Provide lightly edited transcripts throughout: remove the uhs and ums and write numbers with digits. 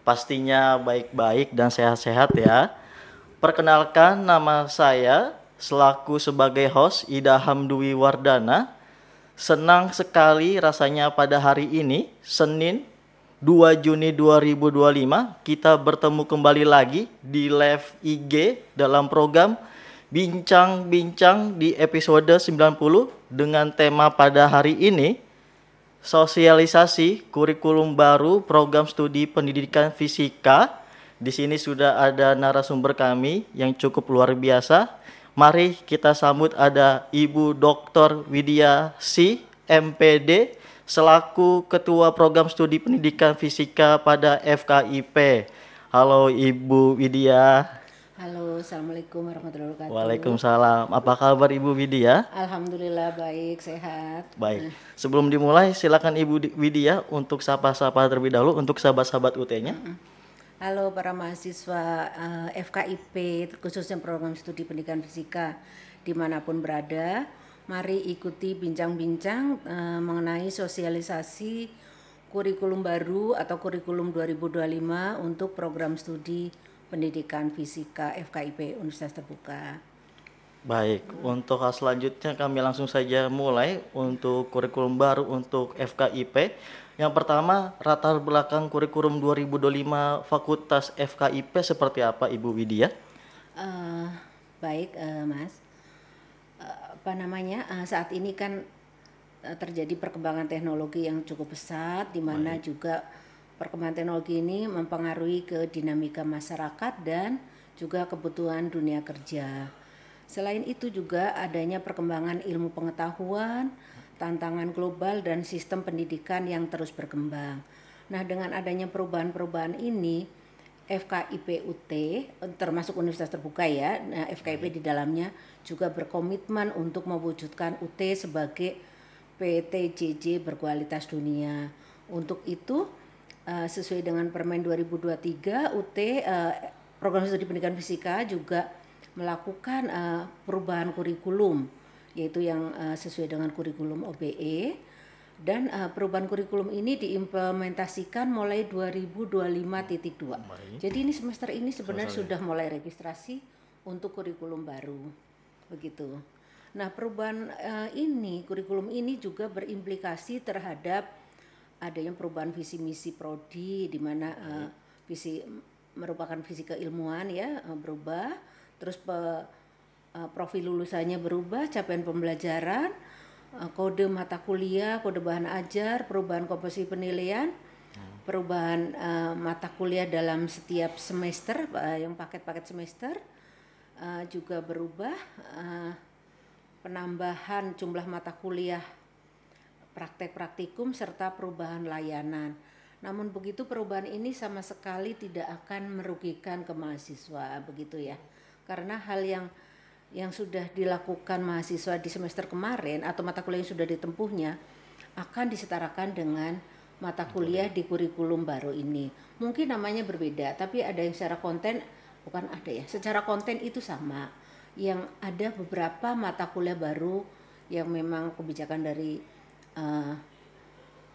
Pastinya baik-baik dan sehat-sehat ya. Perkenalkan nama saya selaku sebagai host Ida Hamdwi Wardana. Senang sekali rasanya pada hari ini, Senin 2 Juni 2025, kita bertemu kembali lagi di live IG dalam program Bincang-Bincang di episode 90 dengan tema pada hari ini, sosialisasi kurikulum baru program studi pendidikan fisika. Di sini sudah ada narasumber kami yang cukup luar biasa. Mari kita sambut ada Ibu Dr. Widya Si, MPD, selaku Ketua Program Studi Pendidikan Fisika pada FKIP. Halo Ibu Widya. Halo, Assalamualaikum warahmatullahi wabarakatuh. Waalaikumsalam. Apa kabar Ibu Widya? Alhamdulillah baik, sehat. Baik. Sebelum dimulai, silakan Ibu Widya untuk sapa-sapa terlebih dahulu untuk sahabat-sahabat UT-nya. Halo para mahasiswa FKIP, khususnya program studi pendidikan fisika dimanapun berada. Mari ikuti bincang-bincang mengenai sosialisasi kurikulum baru atau kurikulum 2025 untuk program studi pendidikan fisika FKIP Universitas Terbuka. Baik, untuk hal selanjutnya kami langsung saja mulai untuk kurikulum baru untuk FKIP. Yang pertama, latar belakang kurikulum 2025 Fakultas FKIP seperti apa Ibu Widya? Baik, Mas. Saat ini kan terjadi perkembangan teknologi yang cukup pesat, di mana juga perkembangan teknologi ini mempengaruhi ke dinamika masyarakat dan juga kebutuhan dunia kerja. Selain itu juga adanya perkembangan ilmu pengetahuan, tantangan global dan sistem pendidikan yang terus berkembang. Nah, dengan adanya perubahan-perubahan ini, FKIP UT termasuk Universitas Terbuka ya, nah, FKIP di dalamnya juga berkomitmen untuk mewujudkan UT sebagai PTJJ berkualitas dunia. Untuk itu sesuai dengan Permen 2023 UT program studi pendidikan fisika juga melakukan perubahan kurikulum, yaitu yang sesuai dengan kurikulum OBE, dan perubahan kurikulum ini diimplementasikan mulai 2025.2. Jadi ini semester ini sebenarnya sudah mulai registrasi untuk kurikulum baru, begitu. Nah, perubahan kurikulum ini juga berimplikasi terhadap adanya perubahan visi misi prodi, di mana visi merupakan visi keilmuan ya berubah, terus profil lulusannya berubah, capaian pembelajaran, kode mata kuliah, kode bahan ajar, perubahan komposisi penilaian, perubahan mata kuliah dalam setiap semester, yang paket-paket semester juga berubah, penambahan jumlah mata kuliah praktek praktikum serta perubahan layanan. Namun begitu perubahan ini sama sekali tidak akan merugikan ke mahasiswa, begitu ya. Karena hal yang sudah dilakukan mahasiswa di semester kemarin atau mata kuliah yang sudah ditempuhnya akan disetarakan dengan mata kuliah di kurikulum baru ini. Mungkin namanya berbeda, tapi ada yang secara konten, secara konten itu sama. Yang ada beberapa mata kuliah baru yang memang kebijakan dari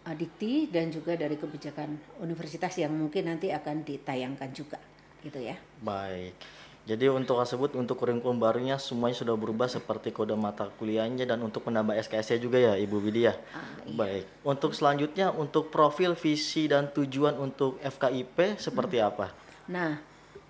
Dikti dan juga dari kebijakan universitas yang mungkin nanti akan ditayangkan juga, gitu ya. Baik. Jadi untuk tersebut, untuk kurikulum barunya semuanya sudah berubah seperti kode mata kuliahnya dan untuk menambah SKS-nya juga ya Ibu Widya. Iya. Baik. Untuk selanjutnya, untuk profil, visi dan tujuan untuk FKIP seperti apa? Nah,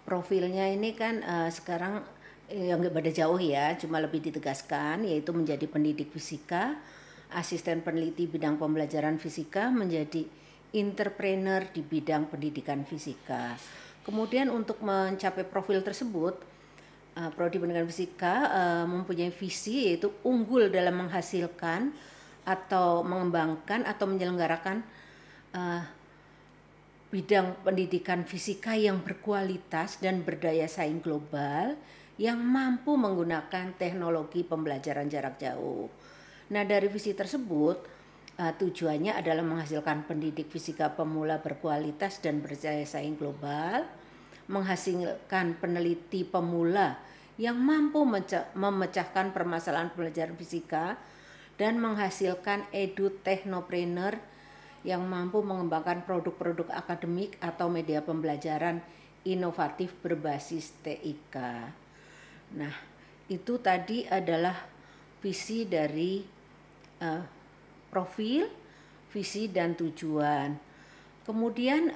profilnya ini kan sekarang yang nggak beda jauh ya, cuma lebih ditegaskan, yaitu menjadi pendidik fisika, asisten peneliti bidang pembelajaran fisika, menjadi entrepreneur di bidang pendidikan fisika. Kemudian untuk mencapai profil tersebut, Prodi Pendidikan Fisika mempunyai visi yaitu unggul dalam menghasilkan atau mengembangkan atau menyelenggarakan bidang pendidikan fisika yang berkualitas dan berdaya saing global yang mampu menggunakan teknologi pembelajaran jarak jauh. Nah, dari visi tersebut tujuannya adalah menghasilkan pendidik fisika pemula berkualitas dan berdaya saing global, menghasilkan peneliti pemula yang mampu memecahkan permasalahan pembelajaran fisika, dan menghasilkan edutechnopreneur yang mampu mengembangkan produk-produk akademik atau media pembelajaran inovatif berbasis TIK. Nah, itu tadi adalah visi dari profil, visi dan tujuan. Kemudian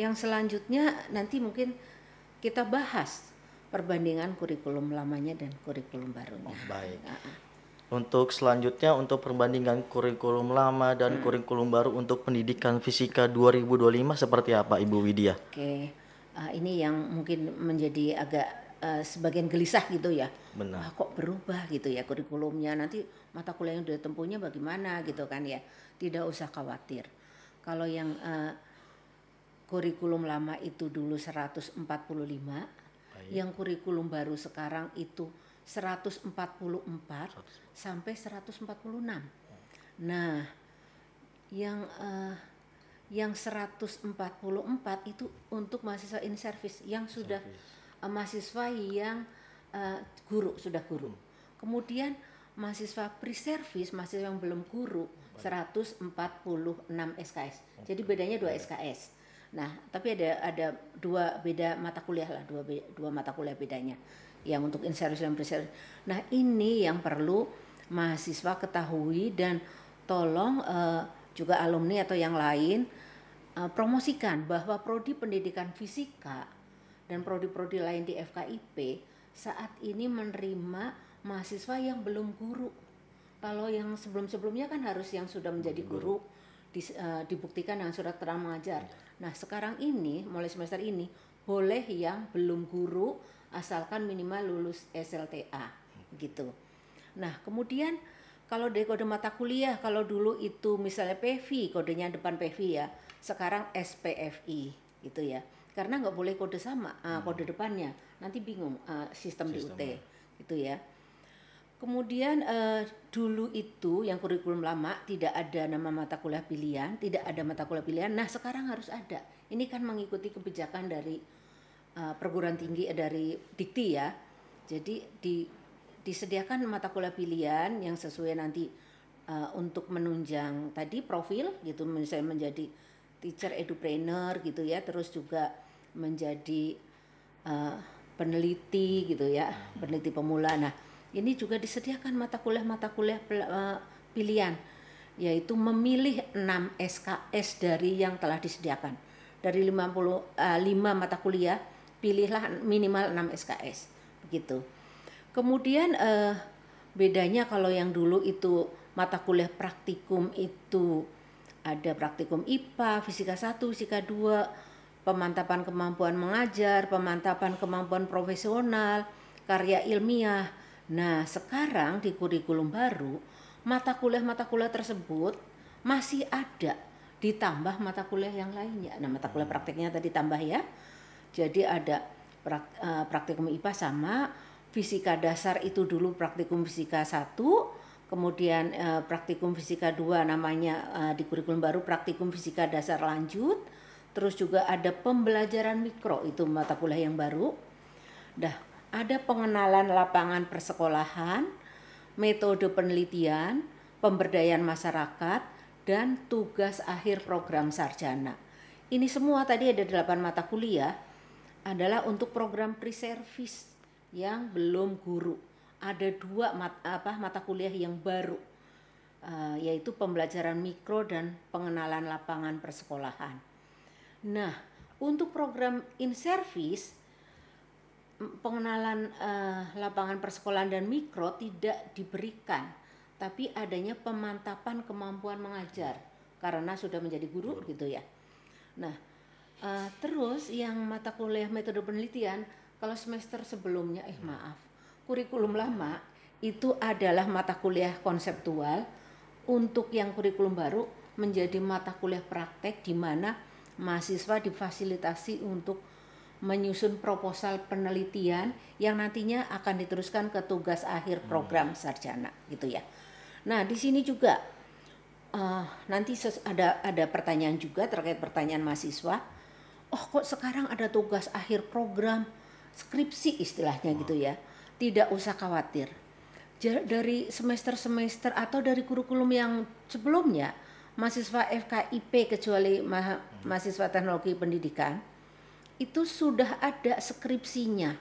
yang selanjutnya nanti mungkin kita bahas perbandingan kurikulum lamanya dan kurikulum barunya. Baik. Untuk selanjutnya, untuk perbandingan kurikulum lama dan kurikulum baru untuk pendidikan fisika 2025 seperti apa Ibu Widya? Oke, ini yang mungkin menjadi agak sebagian gelisah gitu ya. Benar. Kok berubah gitu ya kurikulumnya, nanti mata kuliah yang ditempuhnya bagaimana gitu kan ya. Tidak usah khawatir. Kalau yang kurikulum lama itu dulu 145, yang kurikulum baru sekarang itu 144 sampai 146. Nah, yang 144 itu untuk mahasiswa in service yang sudah mahasiswa yang sudah guru. Kemudian mahasiswa pre-service, mahasiswa yang belum guru 146 SKS. Jadi bedanya 2 SKS. Nah, tapi ada dua beda mata kuliah lah, dua mata kuliah bedanya. Yang untuk in service dan pre-service. Nah, ini yang perlu mahasiswa ketahui dan tolong juga alumni atau yang lain promosikan bahwa prodi pendidikan fisika dan prodi-prodi lain di FKIP saat ini menerima mahasiswa yang belum guru. Kalau yang sebelum-sebelumnya kan harus yang sudah menjadi guru dibuktikan dengan surat keterangan mengajar. Nah, sekarang ini mulai semester ini boleh yang belum guru asalkan minimal lulus SLTA gitu. Nah, kemudian kalau dari kode mata kuliah, kalau dulu itu misalnya PV, kodenya depan PV ya, sekarang SPFI gitu ya. Karena nggak boleh kode sama, kode depannya, nanti bingung sistem di UT gitu ya. Kemudian dulu itu yang kurikulum lama tidak ada nama mata kuliah pilihan, tidak ada mata kuliah pilihan. Nah, sekarang harus ada. Ini kan mengikuti kebijakan dari perguruan tinggi dari Dikti ya. Jadi disediakan mata kuliah pilihan yang sesuai nanti untuk menunjang tadi profil gitu, misalnya menjadi teacher edupreneur gitu ya, terus juga menjadi peneliti gitu ya, peneliti pemula. Nah, ini juga disediakan mata kuliah pilihan, yaitu memilih 6 SKS dari yang telah disediakan. Dari 5 mata kuliah, pilihlah minimal 6 SKS begitu. Kemudian bedanya kalau yang dulu itu mata kuliah praktikum itu ada praktikum IPA, fisika 1, fisika 2, pemantapan kemampuan mengajar, pemantapan kemampuan profesional, karya ilmiah. Nah, sekarang di kurikulum baru mata kuliah tersebut masih ada ditambah mata kuliah yang lainnya. Nah, mata kuliah praktiknya tadi tambah ya. Jadi ada praktikum IPA sama fisika dasar itu dulu praktikum fisika 1, kemudian praktikum fisika 2 namanya di kurikulum baru praktikum fisika dasar lanjut, terus juga ada pembelajaran mikro itu mata kuliah yang baru. Ada pengenalan lapangan persekolahan, metode penelitian, pemberdayaan masyarakat, dan tugas akhir program sarjana. Ini semua tadi ada 8 mata kuliah adalah untuk program pre-service yang belum guru. Ada 2 mata kuliah yang baru, yaitu pembelajaran mikro dan pengenalan lapangan persekolahan. Nah, untuk program in service, pengenalan lapangan persekolahan dan mikro tidak diberikan, tapi adanya pemantapan kemampuan mengajar karena sudah menjadi guru gitu ya. Nah, terus yang mata kuliah metode penelitian, kalau semester sebelumnya kurikulum lama itu adalah mata kuliah konseptual, untuk yang kurikulum baru menjadi mata kuliah praktek di mana mahasiswa difasilitasi untuk menyusun proposal penelitian yang nantinya akan diteruskan ke tugas akhir program sarjana gitu ya. Nah, di sini juga nanti ada pertanyaan juga terkait pertanyaan mahasiswa. Kok sekarang ada tugas akhir program skripsi istilahnya gitu ya. Tidak usah khawatir. Dari semester-semester atau dari kurikulum yang sebelumnya mahasiswa FKIP kecuali mahasiswa teknologi pendidikan itu sudah ada skripsinya,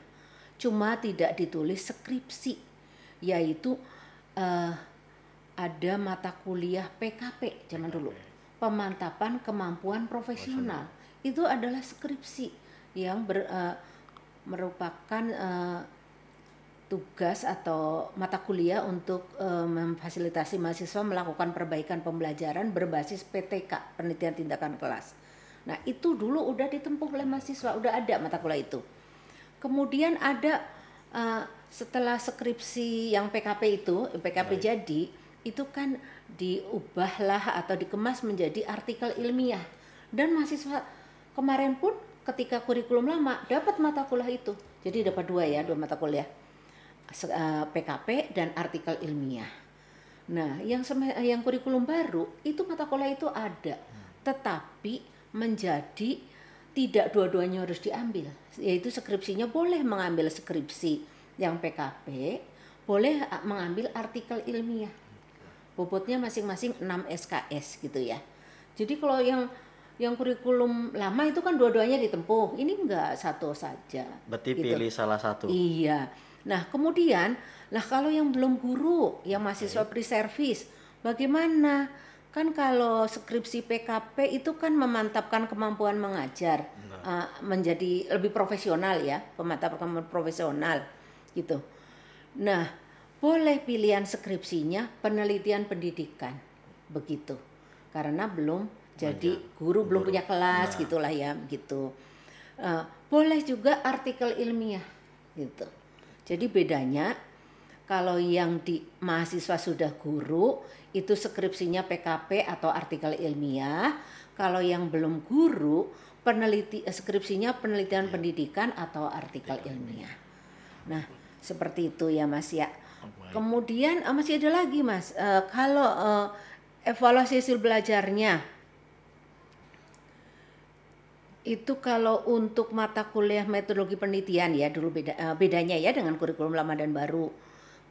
cuma tidak ditulis skripsi, yaitu ada mata kuliah PKP zaman dulu, pemantapan kemampuan profesional. Itu adalah skripsi yang merupakan tugas atau mata kuliah untuk memfasilitasi mahasiswa melakukan perbaikan pembelajaran berbasis PTK, penelitian tindakan kelas. Nah, itu dulu udah ditempuh oleh mahasiswa, udah ada mata kuliah itu. Kemudian ada setelah skripsi yang PKP itu, PKP jadi, itu kan diubahlah atau dikemas menjadi artikel ilmiah. Dan mahasiswa kemarin pun ketika kurikulum lama dapat mata kuliah itu. Jadi dapat dua mata kuliah. PKP dan artikel ilmiah. Nah, yang kurikulum baru itu mata kuliah itu ada, tetapi menjadi tidak dua-duanya harus diambil. Yaitu skripsinya boleh mengambil skripsi yang PKP, boleh mengambil artikel ilmiah. Bobotnya masing-masing 6 SKS gitu ya. Jadi kalau yang kurikulum lama itu kan dua-duanya ditempuh. Ini enggak, satu saja. Berarti gitu. pilih salah satu. Iya. Nah, kemudian kalau yang belum guru, yang mahasiswa pre-service, bagaimana? Kan kalau skripsi PKP itu kan memantapkan kemampuan mengajar, menjadi lebih profesional ya, pemantapan kemampuan profesional gitu. Nah, boleh pilihan skripsinya penelitian pendidikan, begitu. Karena belum jadi guru, belum punya kelas, gitulah ya, gitu. Boleh juga artikel ilmiah, gitu. Jadi bedanya kalau yang di mahasiswa sudah guru itu skripsinya PKP atau artikel ilmiah. Kalau yang belum guru skripsinya penelitian pendidikan atau artikel ilmiah. Nah, seperti itu ya Mas ya. Kemudian masih ada lagi Mas. Kalau evaluasi hasil belajarnya itu kalau untuk mata kuliah metodologi penelitian ya dulu bedanya ya dengan kurikulum lama dan baru.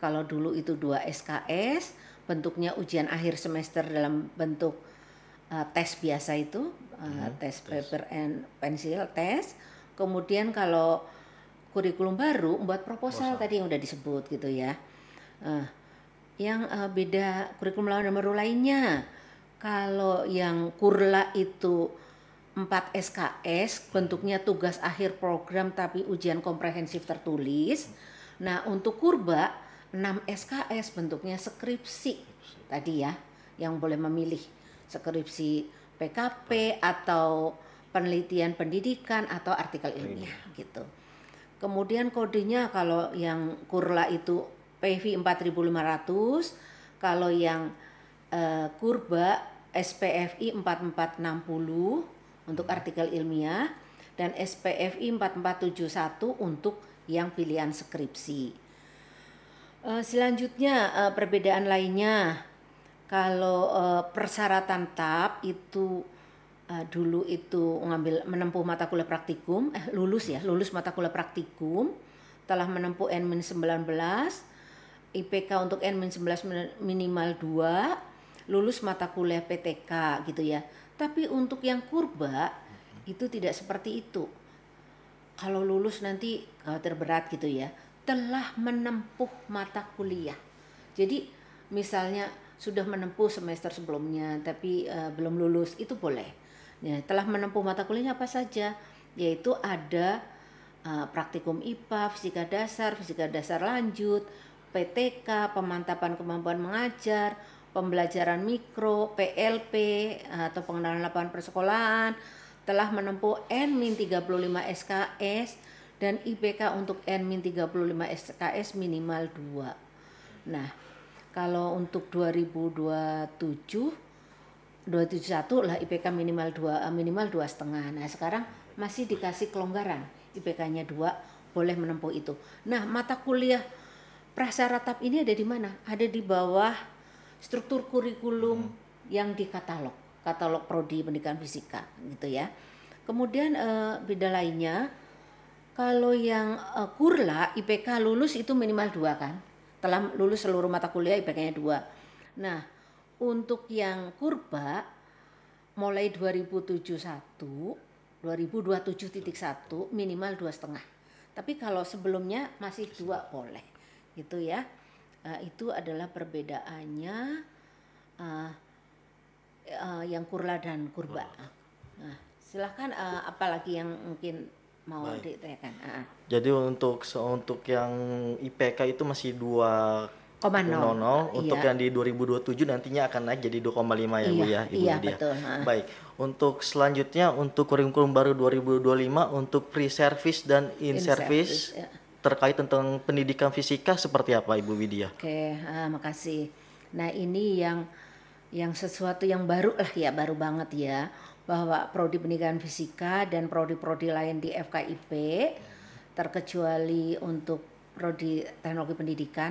Kalau dulu itu 2 SKS, bentuknya ujian akhir semester dalam bentuk tes biasa itu, tes paper and pencil test. Kemudian kalau kurikulum baru membuat proposal tadi yang udah disebut gitu ya. Yang beda kurikulum lama dan baru lainnya, kalau yang kurla itu 4 SKS, bentuknya tugas akhir program tapi ujian komprehensif tertulis. Nah, untuk kurba 6 SKS bentuknya skripsi tadi ya, yang boleh memilih skripsi PKP atau penelitian pendidikan atau artikel ilmiah gitu. Kemudian kodenya kalau yang kurla itu PV 4500, kalau yang kurba SPFI 4460 untuk artikel ilmiah dan SPFI 4471 untuk yang pilihan skripsi. Selanjutnya perbedaan lainnya, kalau persyaratan TAP itu dulu itu menempuh mata kuliah praktikum, lulus mata kuliah praktikum, telah menempuh N-19, IPK untuk N-19 minimal 2, lulus mata kuliah PTK gitu ya. Tapi untuk yang kurba itu tidak seperti itu. Kalau lulus nanti khawatir berat gitu ya, telah menempuh mata kuliah. Jadi misalnya sudah menempuh semester sebelumnya tapi belum lulus, itu boleh. Ya, telah menempuh mata kuliahnya apa saja, yaitu ada praktikum IPA, fisika dasar lanjut, PTK, pemantapan kemampuan mengajar, pembelajaran mikro, PLP atau pengenalan lapangan persekolahan, telah menempuh N-35 SKS dan IPK untuk N-35 SKS minimal 2. Nah, kalau untuk 2021 lah IPK minimal 2,5. Nah, sekarang masih dikasih kelonggaran, IPK-nya 2 boleh menempuh itu. Nah, mata kuliah prasyarat TAP ini ada di mana? Ada di bawah struktur kurikulum yang di katalog prodi pendidikan fisika gitu ya. Kemudian beda lainnya, kalau yang kurla IPK lulus itu minimal 2 kan, telah lulus seluruh mata kuliah IPK-nya 2. Nah, untuk yang kurba mulai 2027 minimal 2,5. Tapi kalau sebelumnya masih 2 boleh, gitu ya. Itu adalah perbedaannya yang kurla dan kurba. Nah, silahkan apalagi yang mungkin mau Baik. ditanyakan. Jadi untuk yang IPK itu masih 2,00, untuk Iya. yang di 2027 nantinya akan naik jadi 2,5 ya Bu ya, Ibu Iya, Widya. betul. Baik, untuk selanjutnya untuk kurikulum baru 2025 untuk pre-service dan in-service Ya. terkait tentang pendidikan fisika seperti apa Ibu Widya? Oke, makasih. Nah, ini yang sesuatu yang baru lah ya, baru banget ya, bahwa prodi pendidikan fisika dan prodi-prodi lain di FKIP terkecuali untuk prodi teknologi pendidikan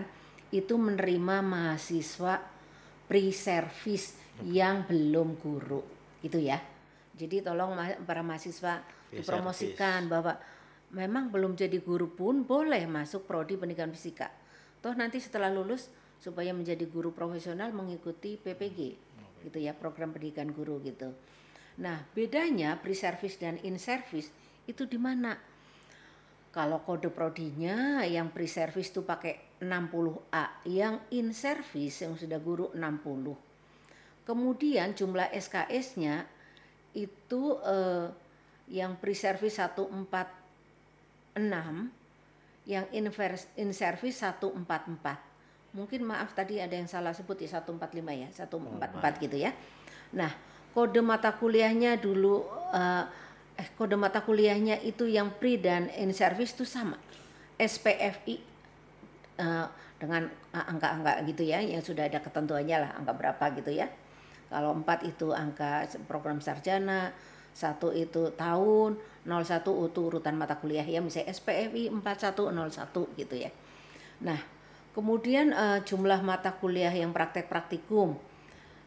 itu menerima mahasiswa pre-service yang belum guru, gitu ya. Jadi tolong para mahasiswa dipromosikan bahwa memang belum jadi guru pun boleh masuk prodi pendidikan fisika. Toh nanti setelah lulus supaya menjadi guru profesional mengikuti PPG, gitu ya, program pendidikan guru gitu. Nah, bedanya pre-service dan in-service itu di mana? Kalau kode prodinya yang pre-service itu pakai 60A, yang in-service yang sudah guru 60. Kemudian jumlah SKS-nya itu yang pre-service 146, yang in-service 144. Mungkin maaf tadi ada yang salah sebut ya, 145 ya, 144 gitu ya. Nah, kode mata kuliahnya dulu kode mata kuliahnya itu yang pre dan in service itu sama. SPFI dengan angka-angka gitu ya, yang sudah ada ketentuannya lah, angka berapa gitu ya. Kalau 4 itu angka program sarjana, 1 itu tahun, 01 itu urutan mata kuliah ya, misalnya SPFI 4101 gitu ya. Nah, kemudian jumlah mata kuliah yang praktek-praktikum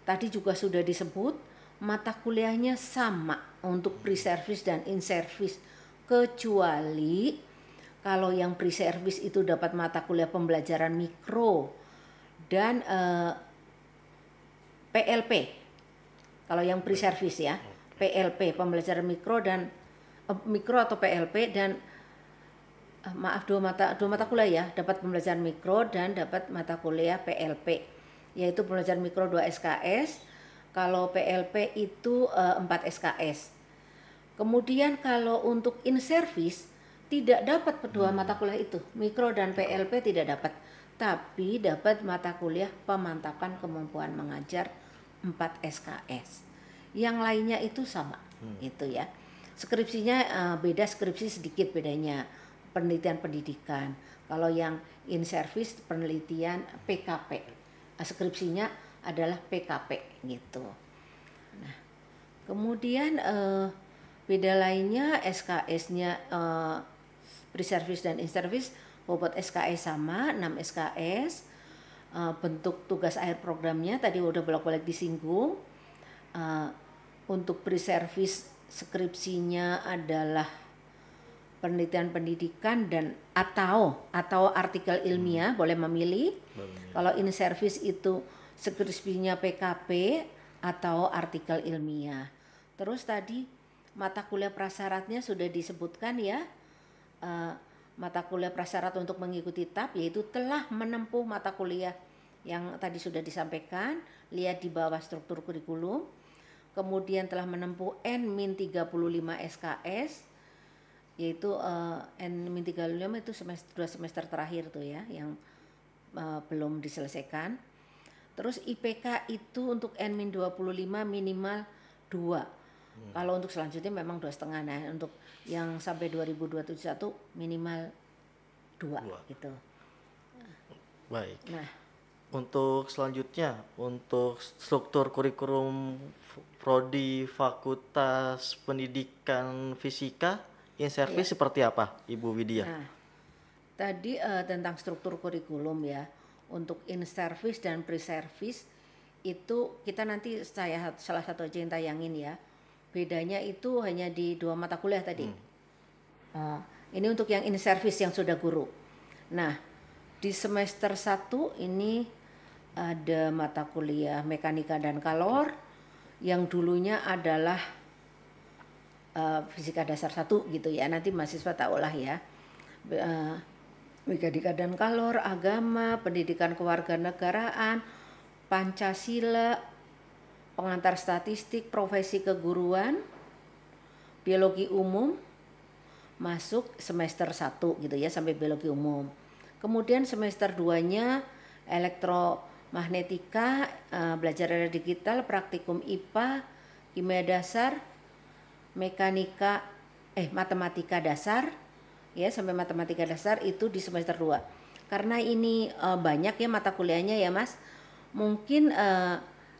tadi juga sudah disebut, mata kuliahnya sama untuk pre-service dan in-service, kecuali kalau yang pre-service itu dapat mata kuliah pembelajaran mikro dan PLP. Kalau yang pre-service ya, PLP, pembelajaran mikro dan mikro atau PLP, dan maaf dua mata kuliah ya, dapat pembelajaran mikro dan dapat mata kuliah PLP, yaitu pembelajaran mikro 2 SKS, kalau PLP itu 4 SKS. Kemudian kalau untuk in service tidak dapat kedua mata kuliah itu, mikro dan PLP tidak dapat, tapi dapat mata kuliah pemantapan kemampuan mengajar 4 SKS. Yang lainnya itu sama, itu ya. Skripsinya beda, skripsi sedikit bedanya, penelitian pendidikan. Kalau yang in service penelitian PKP, skripsinya adalah PKP gitu. Nah, kemudian beda lainnya SKS-nya pre-service dan in-service, bobot SKS sama 6 SKS. Bentuk tugas akhir programnya tadi udah bolak-balik disinggung. Untuk pre-service skripsinya adalah penelitian pendidikan dan atau artikel ilmiah, boleh memilih. Kalau in service itu skripsinya PKP atau artikel ilmiah. Terus tadi mata kuliah prasyaratnya sudah disebutkan ya. Mata kuliah prasyarat untuk mengikuti TAP yaitu telah menempuh mata kuliah yang tadi sudah disampaikan, lihat di bawah struktur kurikulum. Kemudian telah menempuh N-35 SKS, yaitu N-35 itu semester 2 semester terakhir tuh ya, yang belum diselesaikan. Terus IPK itu untuk N-25 minimal 2. Kalau untuk selanjutnya memang 2,5. Nah, untuk yang sampai 2021 minimal 2 gitu. Baik. Nah, untuk selanjutnya, untuk struktur kurikulum prodi Fakultas Pendidikan Fisika in service seperti apa, Ibu Widya? Nah, tadi tentang struktur kurikulum ya. Untuk in service dan pre service itu kita nanti salah satu aja yang tayangin ya. Bedanya itu hanya di 2 mata kuliah tadi. Ini untuk yang in service yang sudah guru. Nah, di semester 1 ini ada mata kuliah mekanika dan kalor yang dulunya adalah fisika dasar 1 gitu ya. Nanti mahasiswa tahulah ya. Mekanika dan Kalor, agama, pendidikan kewarganegaraan, Pancasila, pengantar statistik, profesi keguruan, biologi umum, masuk semester 1 gitu ya sampai biologi umum. Kemudian semester 2-nya elektromagnetika, belajar era digital, praktikum IPA, kimia dasar, mekanika matematika dasar ya sampai matematika dasar itu di semester 2. Karena ini banyak ya mata kuliahnya ya Mas. Mungkin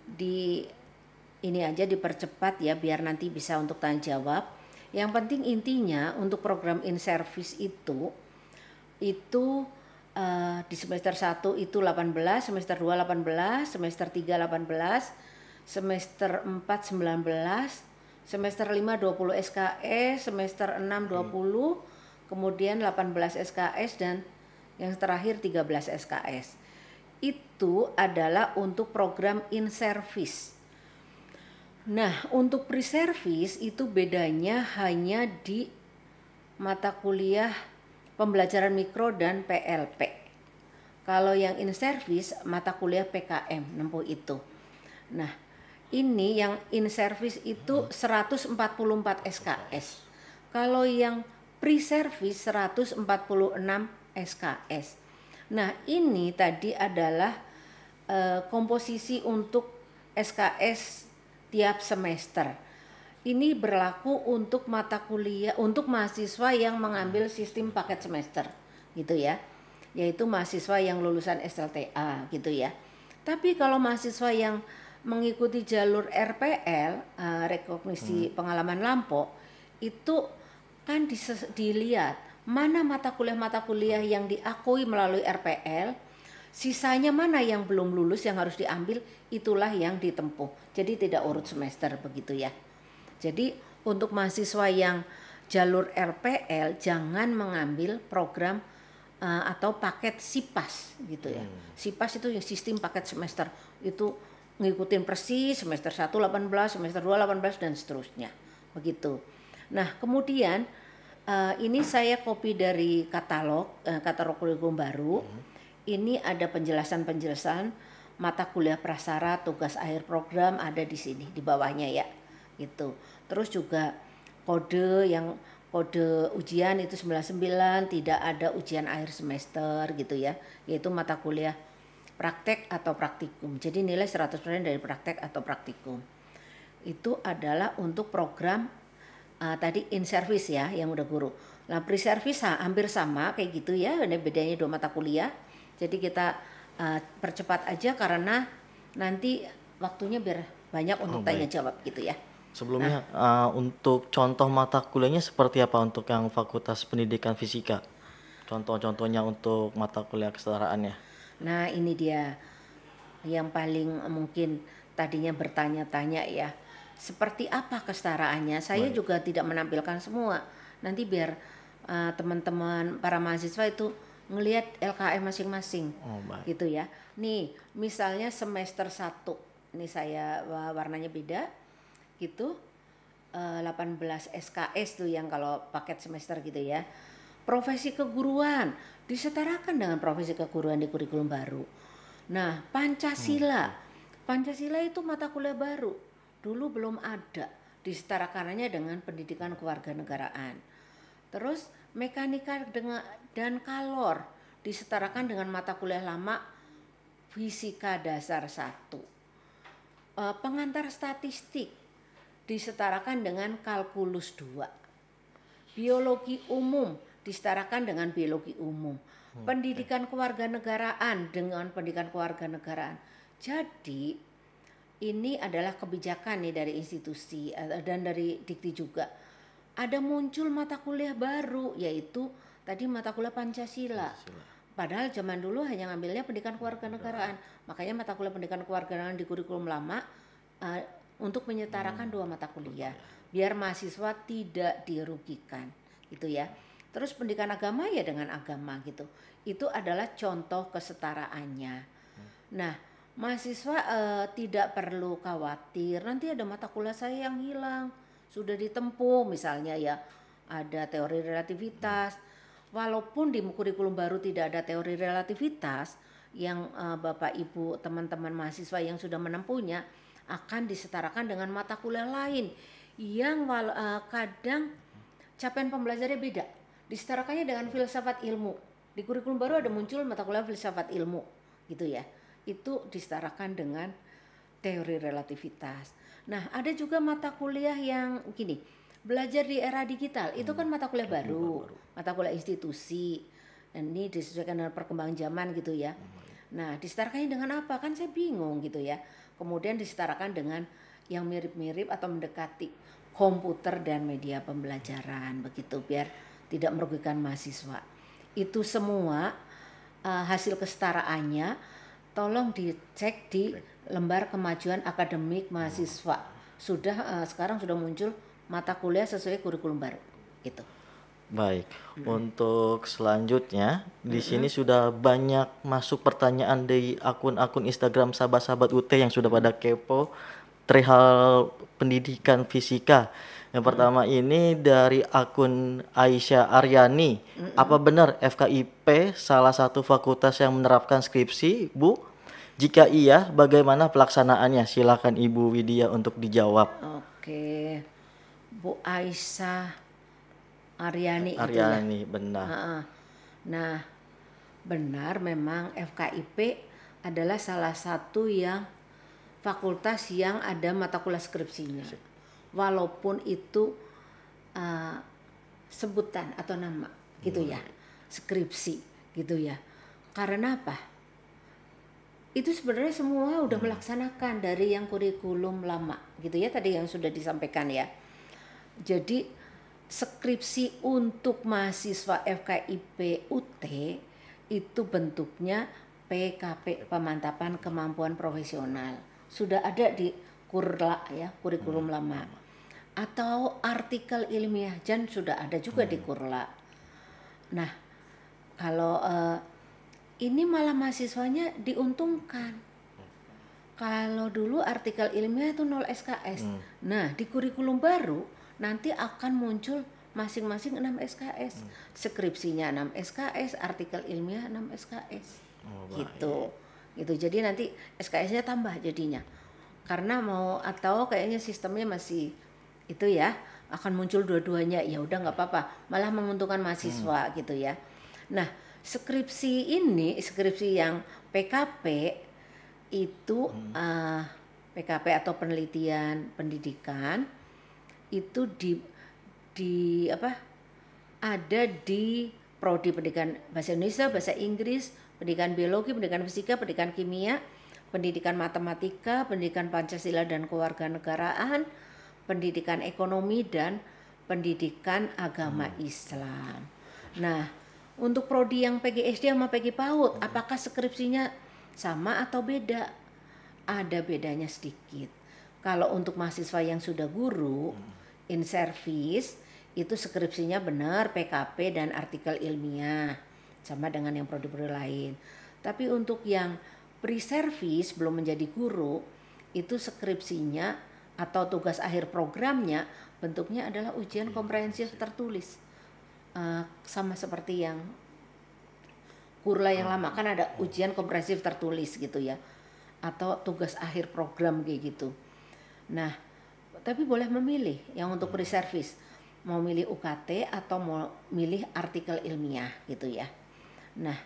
di ini aja dipercepat ya biar nanti bisa untuk tanya jawab. Yang penting intinya untuk program in service itu di semester 1 itu 18, semester 2 18, semester 3 18, semester 4 19, semester 5 20 SKS, semester 6 20, kemudian 18 SKS dan yang terakhir 13 SKS. Itu adalah untuk program in service. Nah, untuk pre-service itu bedanya hanya di mata kuliah pembelajaran mikro dan PLP. Kalau yang in service mata kuliah PKM nempuh itu. Nah, ini yang in service itu 144 SKS. Kalau yang pre-service 146 SKS. Nah, ini tadi adalah komposisi untuk SKS tiap semester. Ini berlaku untuk mata kuliah untuk mahasiswa yang mengambil sistem paket semester gitu ya. Yaitu mahasiswa yang lulusan SLTA gitu ya. Tapi kalau mahasiswa yang mengikuti jalur RPL, rekognisi pengalaman lampau, itu kan dilihat mana mata kuliah yang diakui melalui RPL, sisanya mana yang belum lulus yang harus diambil, itulah yang ditempuh. Jadi tidak urut semester begitu ya. Jadi untuk mahasiswa yang jalur RPL jangan mengambil program atau paket SIPAS gitu ya. SIPAS itu yang sistem paket semester, itu ngikutin persis semester 1 18, semester 2 18 dan seterusnya. Begitu. Nah, kemudian ini saya copy dari katalog kurikulum baru. Ini ada penjelasan mata kuliah prasyarat, tugas akhir program ada di sini di bawahnya ya. Gitu. Terus juga kode ujian itu 99, tidak ada ujian akhir semester gitu ya. Yaitu mata kuliah praktek atau praktikum. Jadi nilai 100% dari praktek atau praktikum. Itu adalah untuk program tadi in service ya yang udah guru. Nah, pre-service hampir sama kayak gitu ya, ini bedanya 2 mata kuliah. Jadi kita percepat aja karena nanti waktunya biar banyak untuk tanya jawab gitu ya. Sebelumnya untuk contoh mata kuliahnya seperti apa untuk yang Fakultas Pendidikan Fisika? Contoh-contohnya untuk mata kuliah kesetaraannya. Nah, ini dia yang paling mungkin tadinya bertanya-tanya ya. Seperti apa kesetaraannya? Saya juga tidak menampilkan semua. Nanti biar teman-teman para mahasiswa itu ngelihat LKM masing-masing. Gitu ya. Nih, misalnya semester 1. Ini saya warnanya beda. Gitu. 18 SKS tuh yang kalau paket semester gitu ya. Profesi keguruan disetarakan dengan profesi keguruan di kurikulum baru. Nah, Pancasila. Pancasila itu mata kuliah baru. Dulu belum ada, disetarakannya dengan pendidikan kewarganegaraan. Terus mekanika dan Kalor disetarakan dengan mata kuliah lama fisika dasar 1. Pengantar statistik disetarakan dengan kalkulus 2. Biologi umum disetarakan dengan biologi umum. Pendidikan kewarganegaraan dengan pendidikan kewarganegaraan. Jadi ini adalah kebijakan nih dari institusi dan dari Dikti juga. Ada muncul mata kuliah baru yaitu tadi mata kuliah Pancasila. Padahal zaman dulu hanya ngambilnya pendidikan kewarganegaraan. Makanya mata kuliah pendidikan kewarganegaraan di kurikulum lama untuk menyetarakan 2 mata kuliah biar mahasiswa tidak dirugikan gitu ya. Terus pendidikan agama ya dengan agama gitu. Itu adalah contoh kesetaraannya. Nah, Mahasiswa tidak perlu khawatir, nanti ada mata kuliah saya yang hilang, sudah ditempuh misalnya ya, ada teori relativitas. Walaupun di kurikulum baru tidak ada teori relativitas, yang Bapak Ibu teman-teman mahasiswa yang sudah menempuhnya akan disetarakan dengan mata kuliah lain yang kadang capaian pembelajarannya beda. Disetarakannya dengan filsafat ilmu. Di kurikulum baru ada muncul mata kuliah filsafat ilmu, gitu ya. Itu disetarakan dengan teori relativitas. Nah, ada juga mata kuliah yang gini, belajar di era digital, itu kan mata kuliah baru, mata kuliah institusi, dan ini disesuaikan dengan perkembangan zaman gitu ya. Nah, disetarakannya dengan apa? Kan saya bingung gitu ya. Kemudian disetarakan dengan yang mirip-mirip atau mendekati komputer dan media pembelajaran, begitu, biar tidak merugikan mahasiswa. Itu semua hasil kesetaraannya tolong dicek di lembar kemajuan akademik mahasiswa. Sekarang sudah muncul mata kuliah sesuai kurikulum baru, gitu. Baik, untuk selanjutnya di sini sudah banyak masuk pertanyaan di akun-akun Instagram sahabat-sahabat UT yang sudah pada kepo perihal pendidikan fisika. Yang pertama ini dari akun Aisyah Aryani. Apa benar FKIP salah satu fakultas yang menerapkan skripsi, Bu? Jika iya, bagaimana pelaksanaannya? Silakan Ibu Widya untuk dijawab. Oke, Bu Aisyah Aryani itu ya. Aryani, benar. Nah, benar memang FKIP adalah salah satu yang fakultas yang ada mata kuliah skripsinya. Walaupun itu sebutan atau nama gitu ya, skripsi gitu ya. Karena apa? Itu sebenarnya semua udah melaksanakan dari yang kurikulum lama gitu ya, tadi yang sudah disampaikan ya. Jadi skripsi untuk mahasiswa FKIP UT itu bentuknya PKP, pemantapan kemampuan profesional. Sudah ada di Kurla ya, kurikulum lama. Atau artikel ilmiah Jan sudah ada juga di Kurla. Nah, kalau ini malah mahasiswanya diuntungkan. Kalau dulu artikel ilmiah itu 0 SKS. Nah, di kurikulum baru nanti akan muncul masing-masing 6 SKS. Skripsinya 6 SKS, artikel ilmiah 6 SKS. Gitu. Jadi nanti SKS-nya tambah jadinya. Karena atau kayaknya sistemnya masih itu ya, akan muncul dua-duanya. Ya udah nggak apa-apa, malah menguntungkan mahasiswa gitu ya. Nah, skripsi yang PKP itu PKP atau penelitian pendidikan itu ada di prodi pendidikan bahasa Indonesia, bahasa Inggris, pendidikan biologi, pendidikan fisika, pendidikan kimia, pendidikan matematika, pendidikan Pancasila dan kewarganegaraan, pendidikan ekonomi dan pendidikan agama Islam. Nah, untuk prodi yang PGSD sama PG PAUD, apakah skripsinya sama atau beda? Ada bedanya sedikit. Kalau untuk mahasiswa yang sudah guru, in service, itu skripsinya benar PKP dan artikel ilmiah, sama dengan yang prodi-prodi lain. Tapi untuk yang pre-service, belum menjadi guru, itu skripsinya atau tugas akhir programnya bentuknya adalah ujian komprehensif tertulis. Sama seperti yang Kurla yang lama, kan ada ujian komprehensif tertulis gitu ya, atau tugas akhir program kayak gitu. Nah, tapi boleh memilih yang untuk pre-service, mau milih UKT atau mau milih artikel ilmiah gitu ya. Nah,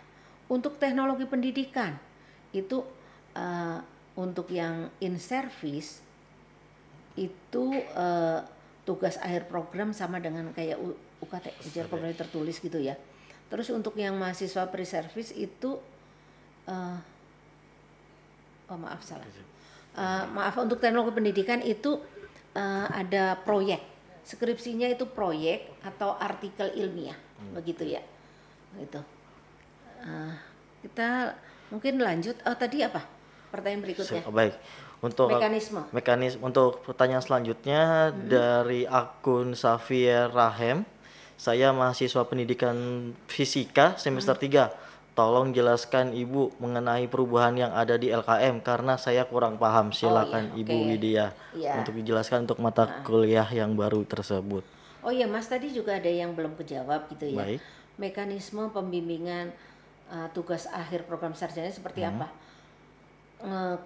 untuk teknologi pendidikan itu untuk yang in service itu tugas akhir program sama dengan kayak UKT, ujian komprehensif tertulis gitu ya. Terus untuk yang mahasiswa pre-service itu untuk teknologi pendidikan itu ada proyek, skripsinya itu proyek atau artikel ilmiah, begitu ya. Gitu. Kita mungkin lanjut. Tadi apa? Pertanyaan berikutnya. Baik. Untuk mekanisme untuk pertanyaan selanjutnya dari akun Xavier Rahem. Saya mahasiswa pendidikan fisika semester 3. tolong jelaskan Ibu mengenai perubahan yang ada di LKM karena saya kurang paham. Silakan iya, Ibu oke. Widya Iya. untuk dijelaskan untuk mata kuliah yang baru tersebut. Oh iya Mas, tadi juga ada yang belum kejawab gitu ya. Baik. Mekanisme pembimbingan tugas akhir program sarjana seperti apa?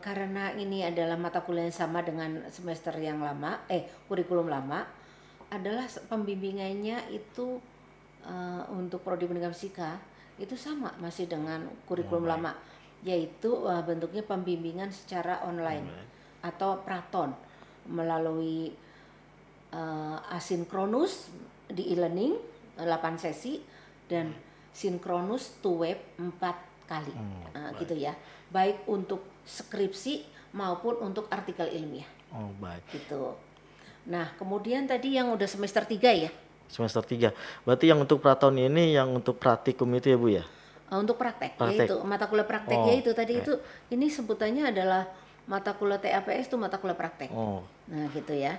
Karena ini adalah mata kuliah yang sama dengan semester yang lama, kurikulum lama, adalah pembimbingannya itu untuk prodi pendidikan fisika itu sama masih dengan kurikulum lama, yaitu bentuknya pembimbingan secara online atau praton melalui asinkronus di e-learning 8 sesi dan sinkronus to web 4 kali gitu ya, baik untuk skripsi maupun untuk artikel ilmiah. Oh, baik. Gitu. Nah, kemudian tadi yang udah semester 3 ya. Semester 3. Berarti yang untuk praton ini yang untuk praktikum itu ya Bu ya? Untuk praktek, Praktek. yaitu mata kuliah praktek Oh, yaitu tadi itu ini sebutannya adalah mata kuliah TAPS itu mata kuliah praktek. Oh, Nah, gitu ya.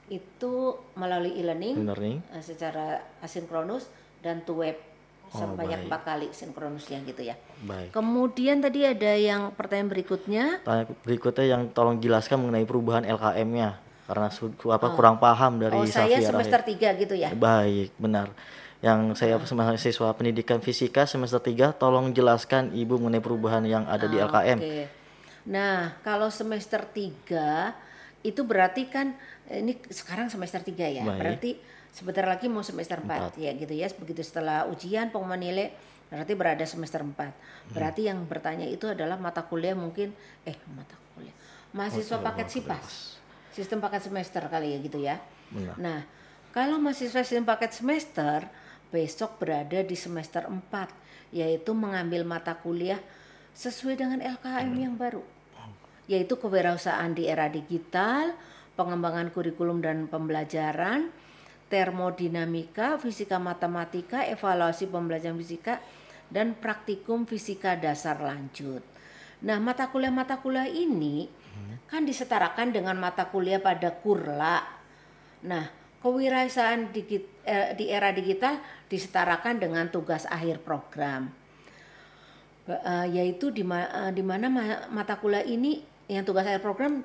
Itu melalui e-learning learning. secara asinkronus dan to web sebanyak baik. 4 kali sinkronusnya gitu ya. Baik. Kemudian tadi ada yang pertanyaan berikutnya. Tanya berikutnya yang tolong jelaskan mengenai perubahan LKM-nya karena kurang paham dari Oh, saya Safira. semester 3 gitu ya. Baik, benar. Yang saya mahasiswa pendidikan fisika semester 3, tolong jelaskan Ibu mengenai perubahan yang ada di LKM. Oke. Nah, kalau semester 3 itu berarti kan ini sekarang semester 3 ya. Baik. Berarti sebentar lagi mau semester 4 ya gitu ya. Begitu setelah ujian pengumuman nilai berarti berada semester 4. Berarti yang bertanya itu adalah mata kuliah mungkin mata kuliah. Mahasiswa paket SIPAS. Sistem paket semester kali ya gitu ya. Benar. Nah, kalau mahasiswa sistem paket semester besok berada di semester 4 yaitu mengambil mata kuliah sesuai dengan LKM yang baru, yaitu kewirausahaan di era digital, pengembangan kurikulum dan pembelajaran, termodinamika, fisika matematika, evaluasi pembelajaran fisika, dan praktikum fisika dasar lanjut. Nah, mata kuliah ini kan disetarakan dengan mata kuliah pada kurla. Nah, kewirausahaan di era digital disetarakan dengan tugas akhir program. Yaitu di mana mata kuliah ini yang tugas akhir program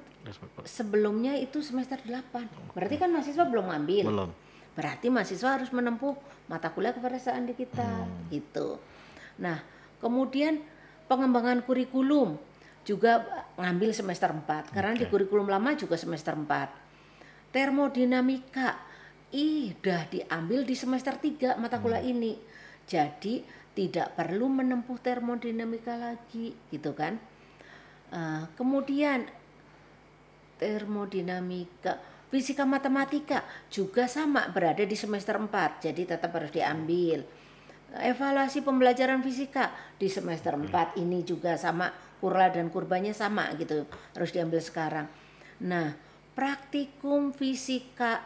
sebelumnya itu semester 8. Berarti kan mahasiswa belum ngambil. Belum. Berarti mahasiswa harus menempuh mata kuliah kewirausahaan digital gitu. Nah, kemudian pengembangan kurikulum juga ngambil semester 4 karena di kurikulum lama juga semester 4. Termodinamika udah diambil di semester 3 mata kuliah ini. Jadi tidak perlu menempuh termodinamika lagi gitu kan. Kemudian termodinamika, fisika matematika juga sama berada di semester 4. Jadi tetap harus diambil. Evaluasi pembelajaran fisika di semester 4 ini juga sama, kurla dan kurbanya sama gitu. Harus diambil sekarang. Nah, praktikum fisika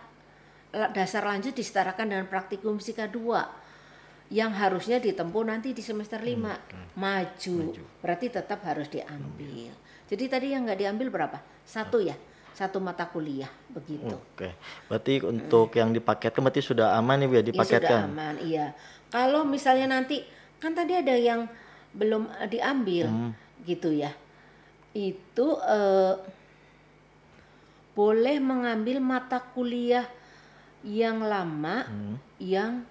dasar lanjut disetarakan dengan praktikum fisika 2 yang harusnya ditempuh nanti di semester 5. Maju. Berarti tetap harus diambil. Jadi tadi yang nggak diambil berapa? 1 ya? 1 mata kuliah begitu. Oke. Berarti untuk yang dipaketkan berarti sudah aman ya Bu ya Iya, dipaketkan. sudah aman, iya. Kalau misalnya nanti kan tadi ada yang belum diambil gitu ya. Itu boleh mengambil mata kuliah yang lama yang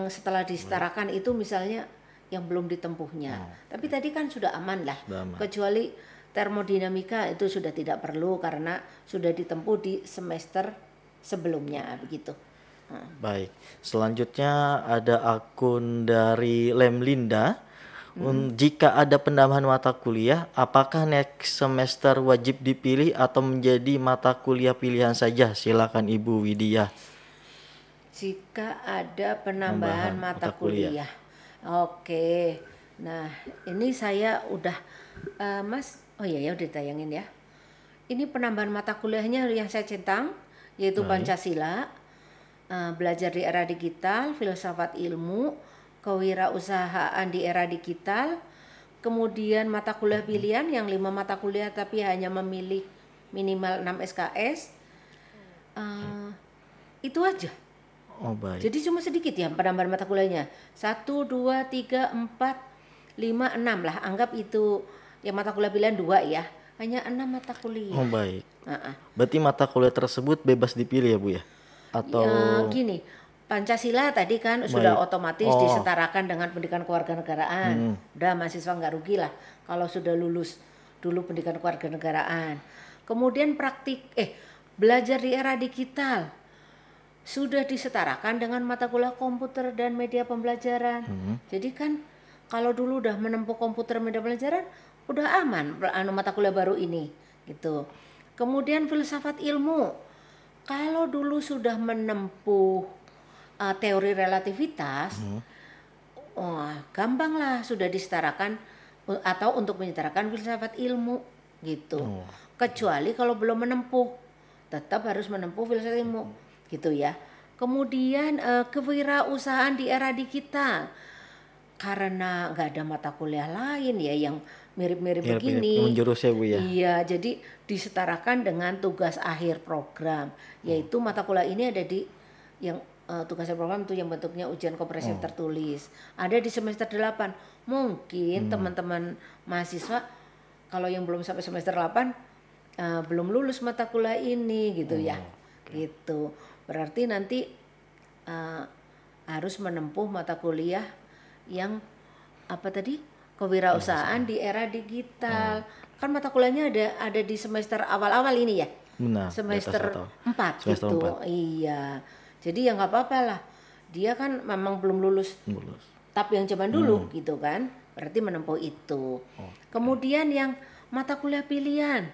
setelah disetarakan itu misalnya yang belum ditempuhnya. Tapi tadi kan sudah aman lah. Kecuali termodinamika itu sudah tidak perlu karena sudah ditempuh di semester sebelumnya begitu. Baik. Selanjutnya ada akun dari Lemlinda. Jika ada penambahan mata kuliah, apakah next semester wajib dipilih atau menjadi mata kuliah pilihan saja? Silakan Ibu Widya. Jika ada penambahan mata kuliah. Oke. Nah, ini saya udah Mas, oh iya ya udah ditayangin ya. Ini penambahan mata kuliahnya yang saya centang yaitu Pancasila, belajar di era digital, filsafat ilmu, kewirausahaan di era digital, kemudian mata kuliah pilihan yang 5 mata kuliah tapi hanya memilih minimal 6 SKS. Itu aja. Oh, baik. Jadi cuma sedikit ya penambahan mata kuliahnya. 1, 2, 3, 4, 5, 6 lah. Anggap itu yang mata kuliah pilihan 2 ya. Hanya 6 mata Oh, kuliah. baik. Heeh. Berarti mata kuliah tersebut bebas dipilih ya, Bu ya? Atau Gini, Pancasila tadi kan sudah baik. otomatis Oh, disetarakan dengan pendidikan kewarganegaraan. Udah mahasiswa nggak rugi lah kalau sudah lulus dulu pendidikan kewarganegaraan. Kemudian belajar di era digital sudah disetarakan dengan mata kuliah komputer dan media pembelajaran. Jadi kan kalau dulu udah menempuh komputer media pembelajaran udah aman mata kuliah baru ini gitu. Kemudian filsafat ilmu. Kalau dulu sudah menempuh teori relativitas, gampang lah sudah disetarakan atau untuk menyetarakan filsafat ilmu gitu. Kecuali kalau belum menempuh, tetap harus menempuh filsafat ilmu gitu ya. Kemudian kewirausahaan di era digital, karena nggak ada mata kuliah lain ya yang mirip-mirip begini. menjurus ya, Bu ya? Iya, jadi disetarakan dengan tugas akhir program, yaitu mata kuliah ini ada di yang tugas akhir program itu yang bentuknya ujian komprehensif tertulis. Ada di semester 8. Mungkin teman-teman mahasiswa kalau yang belum sampai semester 8 belum lulus mata kuliah ini gitu ya. Gitu. Berarti nanti harus menempuh mata kuliah yang apa tadi? Kewirausahaan di era digital. Kan mata kuliahnya ada di semester awal-awal ini ya. Benar. Semester 4 Semester gitu. 4. Iya. Jadi ya nggak apa-apa lah. Dia kan memang belum lulus tapi yang zaman dulu gitu kan. Berarti menempuh itu. Kemudian yang mata kuliah pilihan.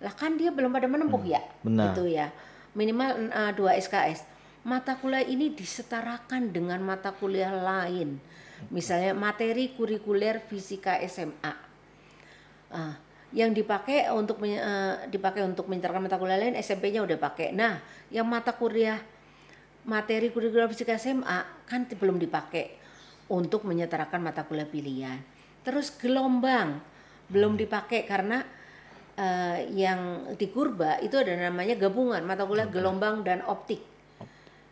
Lah kan dia belum pada menempuh ya. Benar. Gitu ya. Minimal 2 SKS. Mata kuliah ini disetarakan dengan mata kuliah lain. Misalnya materi kurikuler fisika SMA. Yang dipakai untuk menyetarkan mata kuliah lain SMP-nya udah pakai. Nah, yang mata kuliah materi kurikuler fisika SMA kan belum dipakai untuk menyetarakan mata kuliah pilihan. Terus gelombang belum dipakai karena yang di Kurba itu ada namanya gabungan mata kuliah gelombang dan optik.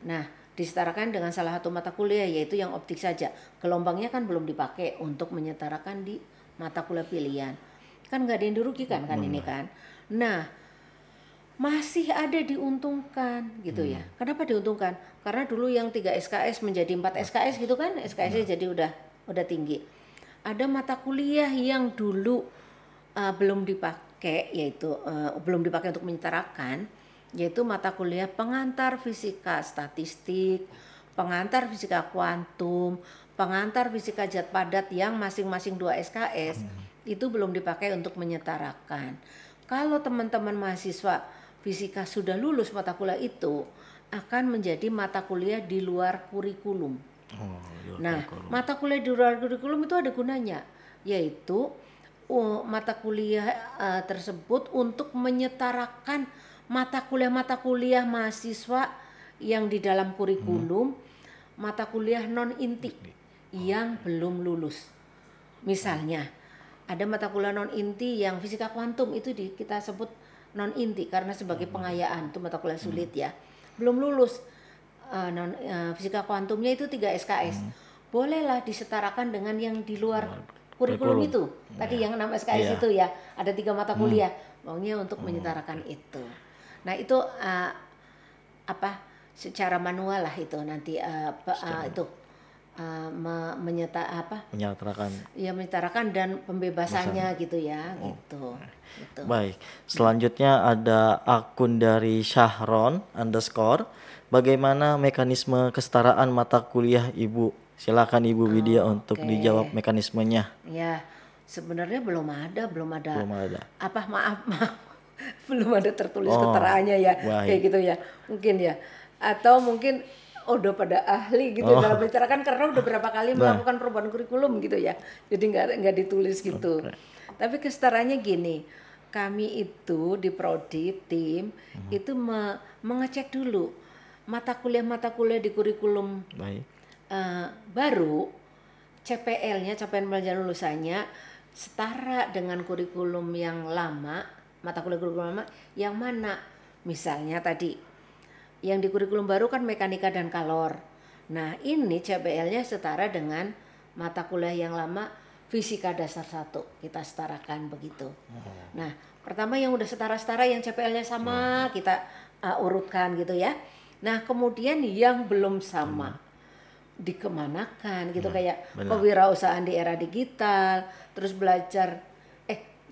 Nah, disetarakan dengan salah satu mata kuliah yaitu yang optik saja. Gelombangnya kan belum dipakai untuk menyetarakan di mata kuliah pilihan. Kan nggak ada yang dirugikan kan ini kan. Nah, masih ada diuntungkan gitu ya. Kenapa diuntungkan? Karena dulu yang 3 SKS menjadi 4 SKS gitu kan. SKS-nya jadi udah tinggi. Ada mata kuliah yang dulu belum dipakai yaitu belum dipakai untuk menyetarakan, yaitu mata kuliah pengantar fisika statistik, pengantar fisika kuantum, pengantar fisika zat padat yang masing-masing 2 SKS itu belum dipakai untuk menyetarakan. Kalau teman-teman mahasiswa fisika sudah lulus mata kuliah itu akan menjadi mata kuliah di luar kurikulum. Mata kuliah di luar kurikulum itu ada gunanya, yaitu mata kuliah tersebut untuk menyetarakan mata kuliah mahasiswa yang di dalam kurikulum, mata kuliah non inti yang belum lulus. Misalnya ada mata kuliah non inti yang fisika kuantum itu kita sebut non inti karena sebagai pengayaan itu mata kuliah sulit ya, belum lulus. Fisika kuantumnya itu 3 SKS. Bolehlah disetarakan dengan yang di luar kurikulum itu. Tadi yang 6 SKS itu ya, ada 3 mata kuliah. Maunya untuk menyetarakan itu. Nah, itu secara manual lah itu nanti menyetarakan. Ya, menyetarakan dan pembebasannya gitu ya, gitu. Baik. Selanjutnya ada akun dari Syahron _ bagaimana mekanisme kesetaraan mata kuliah Ibu? Silakan Ibu Widya untuk dijawab mekanismenya. Ya, sebenarnya belum ada. Maaf. Belum ada tertulis keterangannya ya. Baik. Kayak gitu ya. Mungkin ya. Atau mungkin udah pada ahli gitu dalam menyetarakan karena udah berapa kali melakukan perubahan kurikulum gitu ya. Jadi nggak ditulis gitu. Tapi kesetaraannya gini. Kami itu di prodi tim itu mengecek dulu mata kuliah di kurikulum baru, CPL-nya, capaian pelajaran lulusannya setara dengan kurikulum yang lama, mata kuliah kurikulum lama yang mana. Misalnya tadi yang di kurikulum baru kan mekanika dan kalor. Nah, ini CPL-nya setara dengan mata kuliah yang lama fisika dasar 1. Kita setarakan begitu. Nah, pertama yang udah setara-setara yang CPL-nya sama kita urutkan gitu ya. Nah, kemudian yang belum sama dikemanakan gitu, kayak kewirausahaan di era digital, terus belajar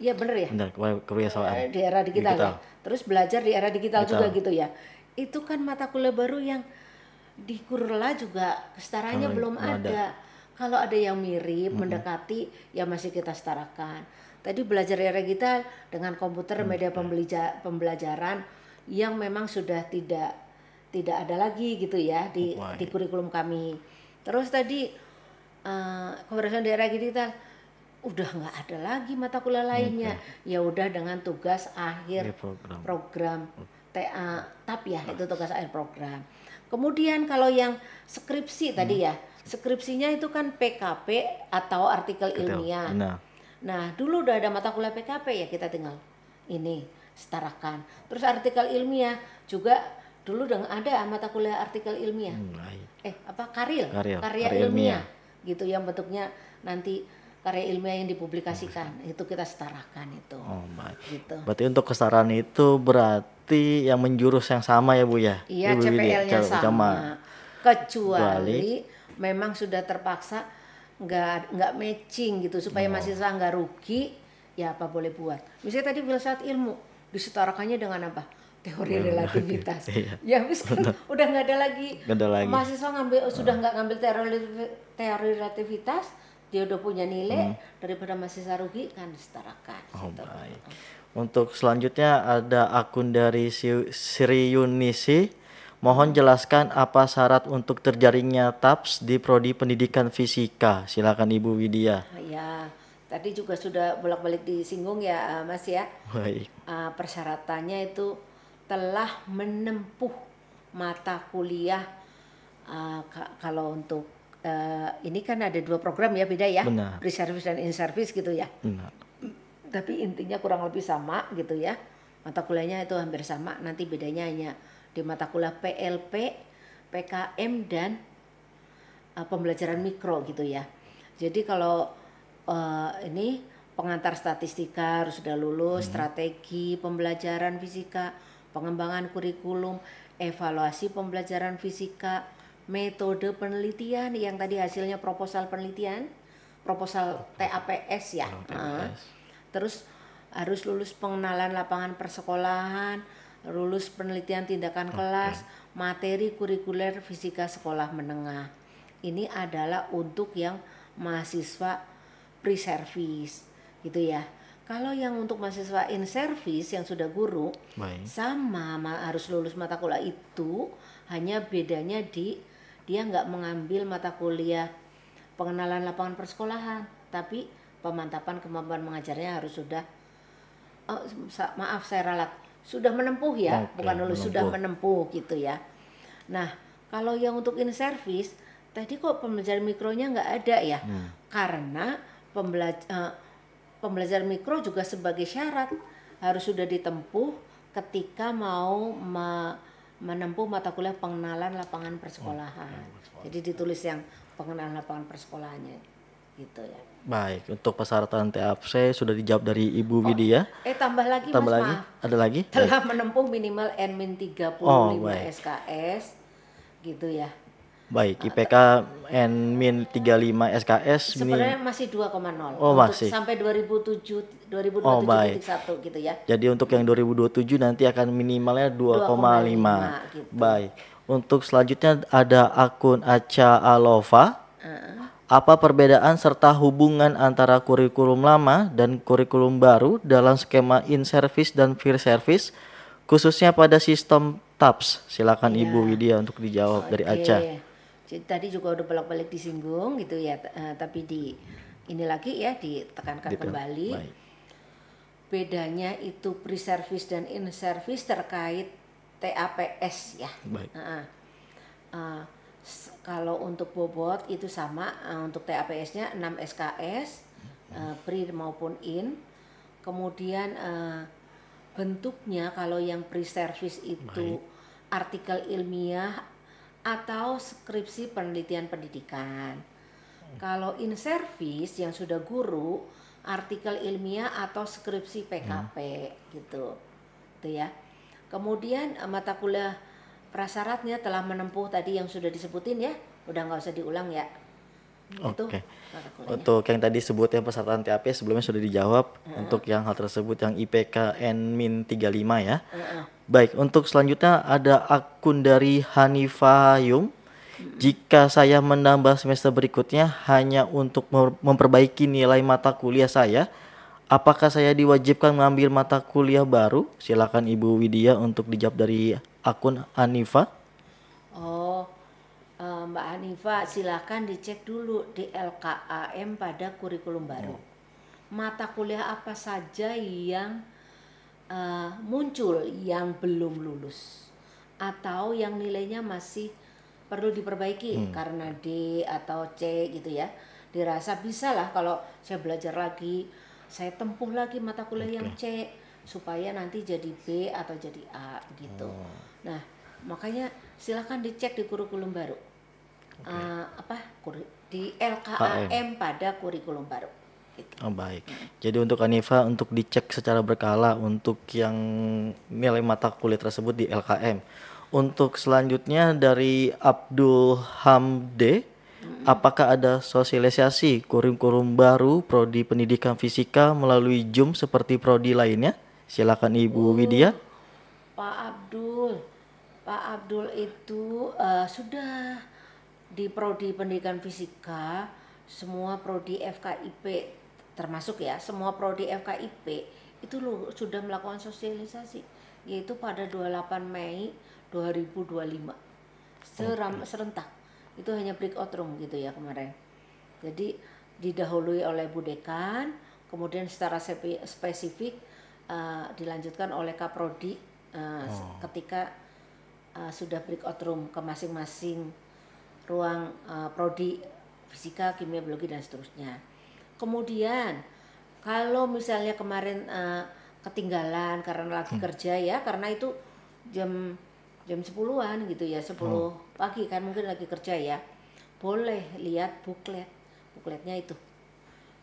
iya bener ya? Benar, kewirausahaan Di era digital ya. Terus belajar di era digital juga gitu ya. Itu kan mata kuliah baru yang di Kurla juga kesetaranya belum ada. Kalau ada yang mirip, mendekati, ya masih kita setarakan. Tadi belajar di era digital dengan komputer, media pembelajaran yang memang sudah tidak ada lagi gitu ya di kurikulum kami. Terus tadi kewirausahaan di era digital udah nggak ada lagi mata kuliah lainnya. Ya udah dengan tugas akhir program TAP ya, itu tugas akhir program. Kemudian kalau yang skripsi tadi ya, skripsinya itu kan PKP atau artikel ilmiah. Nah, dulu udah ada mata kuliah PKP ya, kita tinggal ini setarakan. Terus artikel ilmiah juga dulu udah ada mata kuliah artikel ilmiah. Karya ilmiah gitu, yang bentuknya nanti karya ilmiah yang dipublikasikan, itu kita setarakan itu. Gitu. Berarti untuk kesetaraan itu berarti yang menjurus yang sama ya Bu ya? Iya, CPL-nya sama. Kecuali memang sudah terpaksa nggak matching gitu, supaya mahasiswa nggak rugi, ya apa boleh buat. Misalnya tadi filsafat ilmu disetarakannya dengan apa? Teori relativitas. Ya wis kan udah nggak ada lagi. Mahasiswa sudah nggak ngambil teori relativitas, dia udah punya nilai, daripada mahasiswa rugi kan disetarakan. Gitu. Baik. Untuk selanjutnya ada akun dari Sri Yunisi. Mohon jelaskan apa syarat untuk terjaringnya TAPS di Prodi Pendidikan Fisika. Silakan Ibu Widya. Ya, tadi juga sudah bolak-balik disinggung ya Mas ya. Baik. Persyaratannya itu telah menempuh mata kuliah kalau untuk ini kan ada 2 program ya, beda ya, pre-service dan in-service gitu ya. Tapi intinya kurang lebih sama gitu ya, mata kuliahnya itu hampir sama, nanti bedanya hanya di mata kuliah PLP, PKM dan pembelajaran mikro gitu ya. Jadi kalau ini pengantar statistika harus sudah lulus, strategi pembelajaran fisika, pengembangan kurikulum, evaluasi pembelajaran fisika, metode penelitian yang tadi hasilnya proposal penelitian, proposal TAPS ya. Terus harus lulus pengenalan lapangan persekolahan, lulus penelitian tindakan kelas, materi kurikuler fisika sekolah menengah. Ini adalah untuk yang mahasiswa pre-service gitu ya. Kalau yang untuk mahasiswa in service yang sudah guru, sama harus lulus mata kuliah itu, hanya bedanya dia nggak mengambil mata kuliah pengenalan lapangan persekolahan, tapi pemantapan kemampuan mengajarnya harus sudah sudah menempuh ya, bukan lulus, sudah menempuh gitu ya. Nah, kalau yang untuk in service tadi kok pembelajaran mikronya nggak ada ya, karena pembelajaran mikro juga sebagai syarat harus sudah ditempuh ketika mau menempuh mata kuliah pengenalan lapangan persekolahan. Jadi ditulis yang pengenalan lapangan persekolahannya gitu ya. Baik, untuk persyaratan TAPS sudah dijawab dari Ibu Widya. Tambah lagi Mas, lagi? Maaf. Ada lagi? Telah menempuh minimal N-35 SKS gitu ya. Baik, IPK N-35 SKS sebenarnya masih 2,0. Masih. Sampai 2027 gitu ya. Jadi untuk yang 2027 nanti akan minimalnya 2,5 gitu. Baik. Untuk selanjutnya ada akun Aca Alova. Apa perbedaan serta hubungan antara kurikulum lama dan kurikulum baru dalam skema in-service dan peer-service, khususnya pada sistem TAPS? Silakan Ibu Widya untuk dijawab dari Aca. Jadi tadi juga udah bolak-balik disinggung gitu ya, tapi ini lagi ya ditekankan kembali. Bedanya itu pre-service dan in-service terkait TAPS ya. Kalau untuk bobot itu sama, untuk TAPS-nya 6 SKS, pre maupun in. Kemudian bentuknya kalau yang pre-service itu artikel ilmiah atau skripsi penelitian pendidikan. Kalau in service yang sudah guru, artikel ilmiah atau skripsi PKP gitu. Itu ya. Kemudian mata kuliah prasyaratnya telah menempuh tadi yang sudah disebutin ya. Udah nggak usah diulang ya. Itu Oke. mata kuliahnya. Untuk yang tadi sebutnya persyaratan TAP sebelumnya sudah dijawab. Untuk yang hal tersebut yang IPK N-35 ya. Baik, untuk selanjutnya ada akun dari Hanifah Yung. Jika saya menambah semester berikutnya hanya untuk memperbaiki nilai mata kuliah saya, apakah saya diwajibkan mengambil mata kuliah baru? Silakan Ibu Widya untuk dijawab dari akun Hanifah. Oh, Mbak Hanifah, silakan dicek dulu di LKAM pada kurikulum baru. Mata kuliah apa saja yang muncul yang belum lulus atau yang nilainya masih perlu diperbaiki karena D atau C gitu ya. Dirasa bisa lah kalau saya belajar lagi, saya tempuh lagi mata kuliah yang C supaya nanti jadi B atau jadi A gitu. Nah, makanya silakan dicek di kurikulum baru. Di LKAM pada kurikulum baru. Gitu. Oh, baik. Jadi untuk Hanifah untuk dicek secara berkala untuk yang nilai mata kuliah tersebut di LKM. Untuk selanjutnya dari Abdul Hamde, apakah ada sosialisasi kurikulum baru prodi pendidikan fisika melalui Zoom seperti prodi lainnya? Silakan Ibu Widya. Pak Abdul itu sudah di prodi pendidikan fisika, semua prodi FKIP termasuk ya, semua prodi FKIP itu sudah melakukan sosialisasi, yaitu pada 28 Mei 2025 serentak. Itu hanya breakout room gitu ya kemarin. Jadi didahului oleh Bu Dekan, kemudian secara spesifik dilanjutkan oleh Kaprodi ketika sudah breakout room ke masing-masing ruang prodi fisika, kimia, biologi dan seterusnya. Kemudian kalau misalnya kemarin ketinggalan karena lagi kerja ya, karena itu jam 10-an gitu ya, 10 pagi kan mungkin lagi kerja ya, boleh lihat bukletnya itu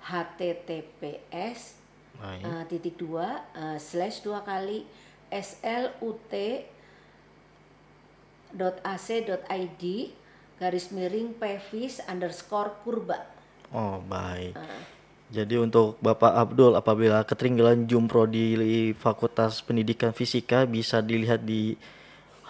https //slut.ac.id/pevis_kurba. Oh, baik. Jadi untuk Bapak Abdul, apabila ketinggalan Zoom prodi Fakultas Pendidikan Fisika bisa dilihat di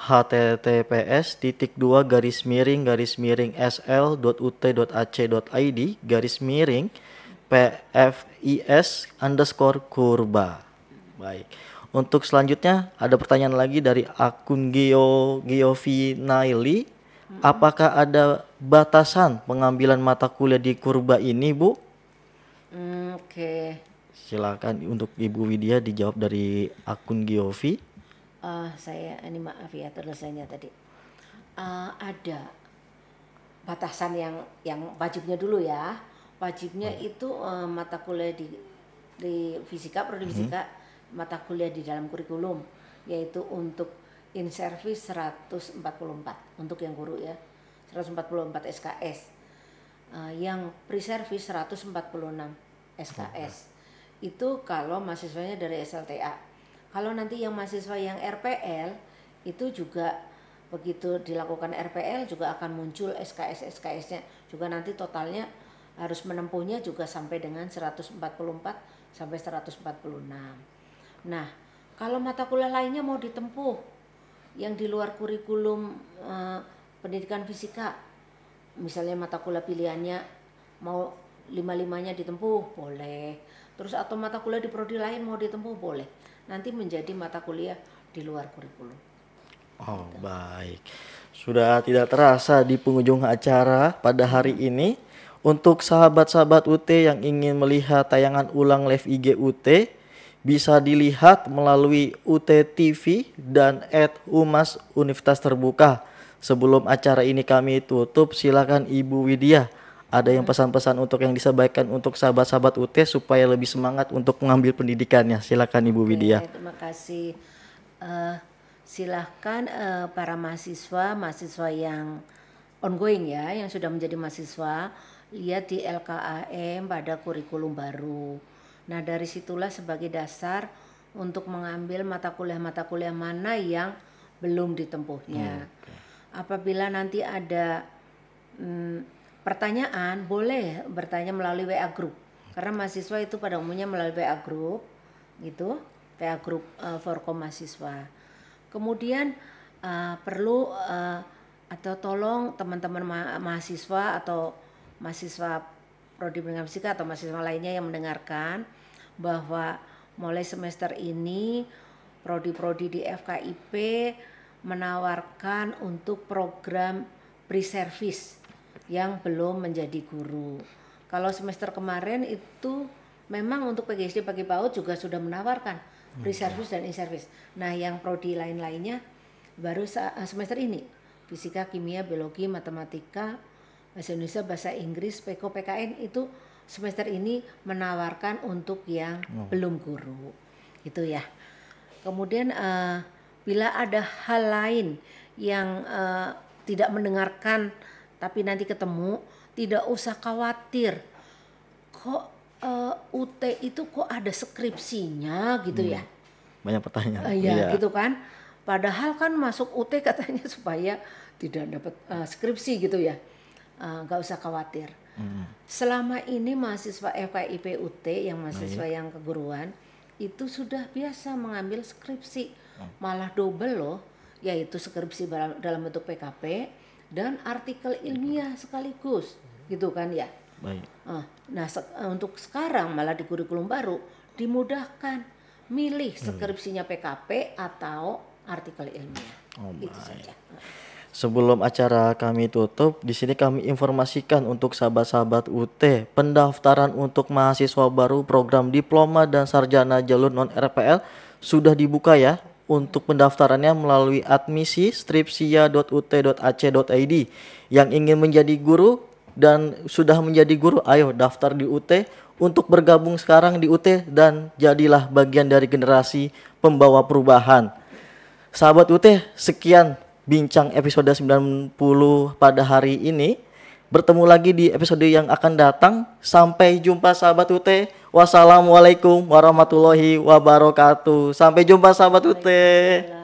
https://sl.ut.ac.id/pfis_kurba. Baik. Untuk selanjutnya ada pertanyaan lagi dari akun Giovinaili. Apakah ada batasan pengambilan mata kuliah di kurba ini, Bu? Oke. Silakan untuk Ibu Widya dijawab dari akun Giovi. Saya ini maaf ya tulisannya tadi. Ada batasan yang wajibnya dulu ya. Wajibnya itu mata kuliah di fisika, prodi fisika, mata kuliah di dalam kurikulum, yaitu untuk in service 144 untuk yang guru ya, 144 SKS. Yang pre-service 146 SKS. Itu kalau mahasiswanya dari SLTA. Kalau nanti yang mahasiswa yang RPL itu juga begitu dilakukan RPL juga akan muncul SKS-SKS-nya. Juga nanti totalnya harus menempuhnya juga sampai dengan 144 sampai 146. Nah, kalau mata kuliah lainnya mau ditempuh yang di luar kurikulum pendidikan fisika, misalnya mata kuliah pilihannya mau 5-5-nya ditempuh, boleh. Terus atau mata kuliah di prodi lain mau ditempuh, boleh. Nanti menjadi mata kuliah di luar kurikulum. Oh, baik. Sudah tidak terasa di penghujung acara pada hari ini. Untuk sahabat-sahabat UT yang ingin melihat tayangan ulang live IG UT, bisa dilihat melalui UT TV dan @Humas Universitas Terbuka. Sebelum acara ini kami tutup, silakan Ibu Widya. Ada yang pesan-pesan untuk yang disampaikan untuk sahabat-sahabat UT supaya lebih semangat untuk mengambil pendidikannya. Silakan Ibu Widya. Terima kasih. silahkan para mahasiswa yang ongoing ya, yang sudah menjadi mahasiswa, lihat di LKAM pada kurikulum baru. Nah, dari situlah sebagai dasar untuk mengambil mata kuliah mana yang belum ditempuhnya. Apabila nanti ada pertanyaan, boleh bertanya melalui WA group. Karena mahasiswa itu pada umumnya melalui WA group, gitu, WA group Forkom mahasiswa. Kemudian perlu atau tolong teman-teman mahasiswa atau mahasiswa prodi pendidikan fisika atau mahasiswa lainnya yang mendengarkan bahwa mulai semester ini prodi-prodi di FKIP menawarkan untuk program pre-service yang belum menjadi guru. Kalau semester kemarin itu memang untuk PGSD pagi PAUD juga sudah menawarkan pre-service dan in-service. Nah, yang prodi lain-lainnya baru semester ini, fisika, kimia, biologi, matematika, bahasa Indonesia, bahasa Inggris, PK, PKN itu semester ini menawarkan untuk yang belum guru. Gitu ya. Kemudian bila ada hal lain yang tidak mendengarkan tapi nanti ketemu, tidak usah khawatir. Kok UT itu kok ada skripsinya gitu ya? Banyak pertanyaan. Iya, gitu kan. Padahal kan masuk UT katanya supaya tidak dapat skripsi gitu ya. Gak usah khawatir. Selama ini mahasiswa FKIP UT yang mahasiswa yang keguruan itu sudah biasa mengambil skripsi, malah double loh, yaitu skripsi dalam bentuk PKP dan artikel ilmiah sekaligus, gitu kan ya. Baik. Nah, untuk sekarang malah di kurikulum baru dimudahkan milih skripsinya PKP atau artikel ilmiah. Itu saja. Sebelum acara kami tutup, di sini kami informasikan untuk sahabat-sahabat UT, pendaftaran untuk mahasiswa baru program diploma dan sarjana jalur non RPL sudah dibuka ya. Untuk pendaftarannya melalui admisi stripsia.ut.ac.id. Yang ingin menjadi guru dan sudah menjadi guru, ayo daftar di UT untuk bergabung sekarang di UT dan jadilah bagian dari generasi pembawa perubahan. Sahabat UT, sekian bincang episode 90 pada hari ini. Bertemu lagi di episode yang akan datang. Sampai jumpa sahabat UT. Wassalamualaikum warahmatullahi wabarakatuh. Sampai jumpa sahabat UT.